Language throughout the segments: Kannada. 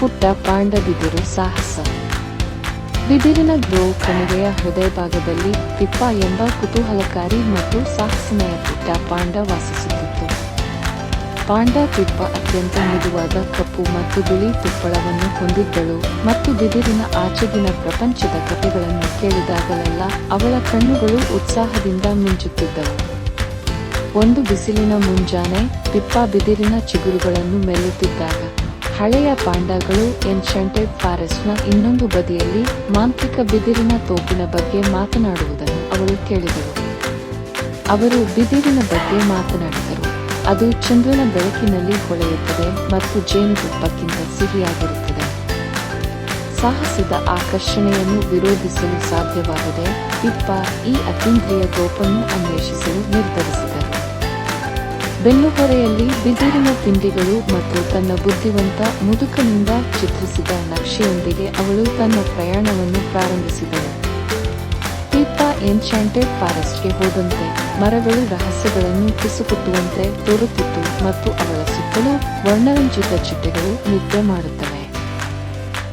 ಪುಟ್ಟ ಪಾಂಡ ಬಿದಿರು ಸಾಹಸ. ಬಿದಿರಿನ ಗ್ರೋವ್ ಕಣಿವೆಯ ಹೃದಯ ಭಾಗದಲ್ಲಿ ಪಿಪ್ಪ ಎಂಬ ಕುತೂಹಲಕಾರಿ ಮತ್ತು ಸಾಹಸಮಯ ಪುಟ್ಟ ಪಾಂಡ ವಾಸಿಸುತ್ತಿತ್ತು. ಪಾಂಡ ಪಿಪ್ಪ ಅತ್ಯಂತ ಮೃದುವಾದ ಕಪ್ಪು ಮತ್ತು ಬಿಳಿ ತುಪ್ಪಳವನ್ನು ಹೊಂದಿದ್ದಳು ಮತ್ತು ಬಿದಿರಿನ ಆಚೆಗಿನ ಪ್ರಪಂಚದ ಕಥೆಗಳನ್ನು ಕೇಳಿದಾಗಲೆಲ್ಲ ಅವಳ ಕಣ್ಣುಗಳು ಉತ್ಸಾಹದಿಂದ ಮಿಂಚುತ್ತಿದ್ದವು. ಒಂದು ಬಿಸಿಲಿನ ಮುಂಜಾನೆ ಪಿಪ್ಪ ಬಿದಿರಿನ ಚಿಗುರುಗಳನ್ನು ಮೆಲ್ಲುತ್ತಿದ್ದಾಗ ಹಳೆಯ ಪಾಂಡಗಳು ಎನ್ಶಂಟೆಡ್ ಫಾರೆಸ್ಟ್ನ ಇನ್ನೊಂದು ಬದಿಯಲ್ಲಿ ಮಾಂತ್ರಿಕ ಬಿದಿರಿನ ತೋಪಿನ ಬಗ್ಗೆ ಮಾತನಾಡುವುದನ್ನು ಅವಳು ಕೇಳಿದಳು. ಅವರು ಬಿದಿರಿನ ಬಗ್ಗೆ ಮಾತನಾಡಿದರು. ಅದು ಚಂದ್ರನ ಬೆಳಕಿನಲ್ಲಿ ಹೊಳೆಯುತ್ತದೆ ಮತ್ತು ಜೇನುತುಪ್ಪಕ್ಕಿಂತ ಸಿಹಿಯಾಗಿರುತ್ತದೆ. ಸಾಹಸದ ಆಕರ್ಷಣೆಯನ್ನು ವಿರೋಧಿಸಲು ಸಾಧ್ಯವಾಗದೆ ಪಿಪ್ಪ ಈ ಅತೀಂದ್ರಿಯ ತೋಪನ್ನು ಅನ್ವೇಷಿಸಲು ನಿರ್ಧರಿಸಿದರು. ಬೆನ್ನುಹೊರೆಯಲ್ಲಿ ಬಿದಿರಿನ ತಿಂಡಿಗಳು ಮತ್ತು ತನ್ನ ಬುದ್ಧಿವಂತ ಮುದುಕನಿಂದ ಚಿತ್ರಿಸಿದ ನಕ್ಷೆಯೊಂದಿಗೆ ಅವಳು ತನ್ನ ಪ್ರಯಾಣವನ್ನು ಪ್ರಾರಂಭಿಸಿದಳು. ಪಿಪ್ಪ ಎನ್ಶಾಂಟೆಡ್ ಫಾರೆಸ್ಟ್ಗೆ ಹೋದಂತೆ ಮರಗಳು ರಹಸ್ಯಗಳನ್ನು ಪಿಸುಕುಟ್ಟುವಂತೆ ತೋರುತ್ತಿತ್ತು ಮತ್ತು ಅವಳ ಸುತ್ತಲೂ ವರ್ಣರಂಜಿತ ಚಿಟ್ಟೆಗಳು ನಿದ್ದೆ ಮಾಡುತ್ತವೆ.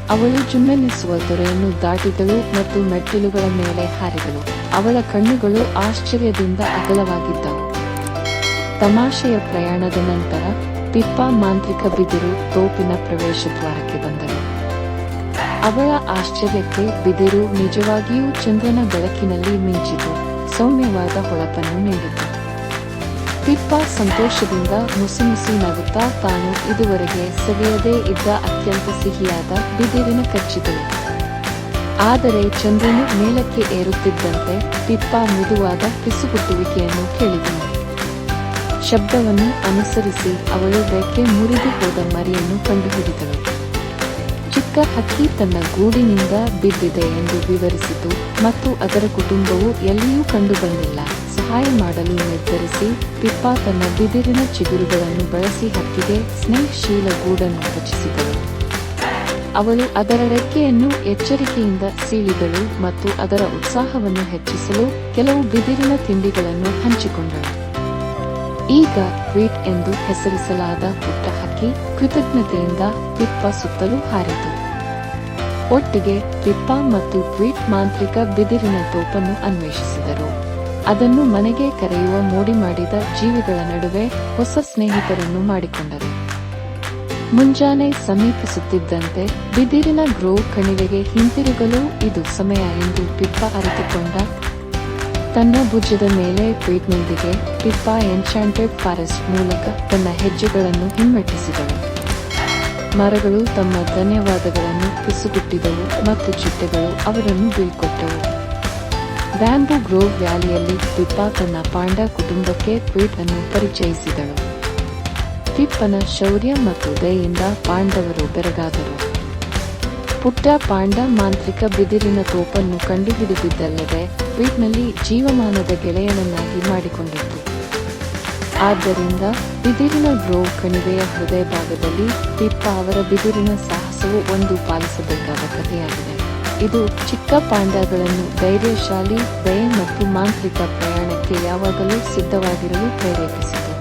ಅವಳು ಜುಮ್ಮೆನಿಸುವ ದೊರೆಯನ್ನು ದಾಟಿದಳು ಮತ್ತು ಮೆಟ್ಟಿಲುಗಳ ಮೇಲೆ ಹಾರಿದಳು. ಅವಳ ಕಣ್ಣುಗಳು ಆಶ್ಚರ್ಯದಿಂದ ಅಗಲವಾಗಿದ್ದವು. ತಮಾಷೆಯ ಪ್ರಯಾಣದ ನಂತರ ಪಿಪ್ಪ ಮಾಂತ್ರಿಕ ಬಿದಿರು ತೋಪಿನ ಪ್ರವೇಶ ದ್ವಾರಕ್ಕೆ ಬಂದಳು. ಅವಳ ಆಶ್ಚರ್ಯಕ್ಕೆ ಬಿದಿರು ನಿಜವಾಗಿಯೂ ಚಂದ್ರನ ಬೆಳಕಿನಲ್ಲಿ ಮಿಂಚಿತು, ಸೌಮ್ಯವಾದ ಹೊಳಪನ್ನು ನೀಡಿತು. ಪಿಪ್ಪ ಸಂತೋಷದಿಂದ ಮುಸಿಮುಸಿ ನಗುತ್ತಾ ತಾನು ಇದುವರೆಗೆ ಸವಿಯದೇ ಇದ್ದ ಅತ್ಯಂತ ಸಿಹಿಯಾದ ಬಿದಿರಿನ ಕಚ್ಚಿದಳು. ಆದರೆ ಚಂದ್ರನು ಮೇಲಕ್ಕೆ ಏರುತ್ತಿದ್ದಂತೆ ಪಿಪ್ಪ ಮೃದುವಾದ ಪಿಸುಗುಟ್ಟುವಿಕೆಯನ್ನು ಕೇಳಿದನು. ಶಬ್ದವನ್ನು ಅನುಸರಿಸಿ ಅವಳು ರೆಕ್ಕೆ ಮುರಿದು ಹೋದ ಮರಿಯನ್ನು ಕಂಡುಹಿಡಿದಳು. ಚಿಕ್ಕ ಹಕ್ಕಿ ತನ್ನ ಗೂಡಿನಿಂದ ಬಿದ್ದಿದೆ ಎಂದು ವಿವರಿಸಿತು ಮತ್ತು ಅದರ ಕುಟುಂಬವು ಎಲ್ಲಿಯೂ ಕಂಡುಬಂದಿಲ್ಲ. ಸಹಾಯ ಮಾಡಲು ನಿರ್ಧರಿಸಿ ಪಿಪ್ಪ ತನ್ನ ಬಿದಿರಿನ ಚಿಗುರುಗಳನ್ನು ಬಳಸಿ ಹಕ್ಕಿಗೆ ಸ್ನೇಹಶೀಲ ಗೂಡನ್ನು ರಚಿಸಿದಳು. ಅವಳು ಅದರ ರೆಕ್ಕೆಯನ್ನು ಎಚ್ಚರಿಕೆಯಿಂದ ಸೀಳಿದಳು ಮತ್ತು ಅದರ ಉತ್ಸಾಹವನ್ನು ಹೆಚ್ಚಿಸಲು ಕೆಲವು ಬಿದಿರಿನ ತಿಂಡಿಗಳನ್ನು ಹಂಚಿಕೊಂಡಳು. ಈಗ ಟ್ವೀಟ್ ಎಂದು ಹೆಸರಿಸಲಾದ ಪುಟ್ಟ ಹಕ್ಕಿ ಕೃತಜ್ಞತೆಯಿಂದ ಪಿಪ್ಪ ಸುತ್ತಲೂ ಹಾರಿತು. ಒಟ್ಟಿಗೆ ಪಿಪ್ಪ ಮತ್ತು ಟ್ವೀಟ್ ಮಾಂತ್ರಿಕ ಬಿದಿರಿನ ತೋಪನ್ನು ಅನ್ವೇಷಿಸಿದರು. ಅದನ್ನು ಮನೆಗೆ ಕರೆಯುವ ಮೋಡಿ ಮಾಡಿದ ಜೀವಿಗಳ ನಡುವೆ ಹೊಸ ಸ್ನೇಹಿತರನ್ನು ಮಾಡಿಕೊಂಡರು. ಮುಂಜಾನೆ ಸಮೀಪಿಸುತ್ತಿದ್ದಂತೆ ಬಿದಿರಿನ ಗ್ರೋವ್ ಕಣಿವೆಗೆ ಹಿಂತಿರುಗಲು ಇದು ಸಮಯ ಎಂದು ಪಿಪ್ಪ ಅರಿತುಕೊಂಡ. ತನ್ನ ಭುಜದ ಮೇಲೆ ಟ್ವೀಟ್ನೊಂದಿಗೆ ಪಿಪ್ಪ ಎನ್ಶಾಂಟೆಡ್ ಫಾರೆಸ್ಟ್ ಮೂಲಕ ತನ್ನ ಹೆಜ್ಜೆಗಳನ್ನು ಹಿಮ್ಮೆಟ್ಟಿಸಿದಳು. ಮರಗಳು ತಮ್ಮ ಧನ್ಯವಾದಗಳನ್ನು ಪಿಸುಗುಟ್ಟಿದವು ಮತ್ತು ಚಿಟ್ಟೆಗಳು ಅವರನ್ನು ಬೀಳ್ಕೊಟ್ಟವು. ಬ್ಯಾಂಬೂ ಗ್ರೋವ್ ವ್ಯಾಲಿಯಲ್ಲಿ ಪಿಪ್ಪ ತನ್ನ ಪಾಂಡ ಕುಟುಂಬಕ್ಕೆ ಟ್ವೀಟ್ ಅನ್ನು ಪರಿಚಯಿಸಿದಳು. ಪಿಪ್ಪನ ಶೌರ್ಯ ಮತ್ತು ದಯೆಯಿಂದ ಪಾಂಡವರು ಬೆರಗಾದರು. ಪುಟ್ಟ ಪಾಂಡ ಮಾಂತ್ರಿಕ ಬಿದಿರಿನ ತೋಪನ್ನು ಕಂಡುಹಿಡಿದಿದ್ದಲ್ಲದೆ ಟ್ವೀಟ್ನಲ್ಲಿ ಜೀವಮಾನದ ಗೆಳೆಯನನ್ನಾಗಿ ಮಾಡಿಕೊಂಡಿತ್ತು. ಆದ್ದರಿಂದ ಬಿದಿರಿನ ಗ್ರೋವ್ ಕಣಿವೆಯ ಹೃದಯ ಭಾಗದಲ್ಲಿ ಪಿಪ್ಪ ಅವರ ಬಿದಿರಿನ ಸಾಹಸವು ಒಂದು ಪಾಲಿಸಬೇಕಾದ ಕಥೆಯಾಗಿದೆ. ಇದು ಚಿಕ್ಕ ಪಾಂಡಗಳನ್ನು ಧೈರ್ಯಶಾಲಿ, ದಯೆ ಮತ್ತು ಮಾಂತ್ರಿಕ ಪ್ರಯಾಣಕ್ಕೆ ಯಾವಾಗಲೂ ಸಿದ್ಧವಾಗಿರಲು ಪ್ರೇರೇಪಿಸಿತು.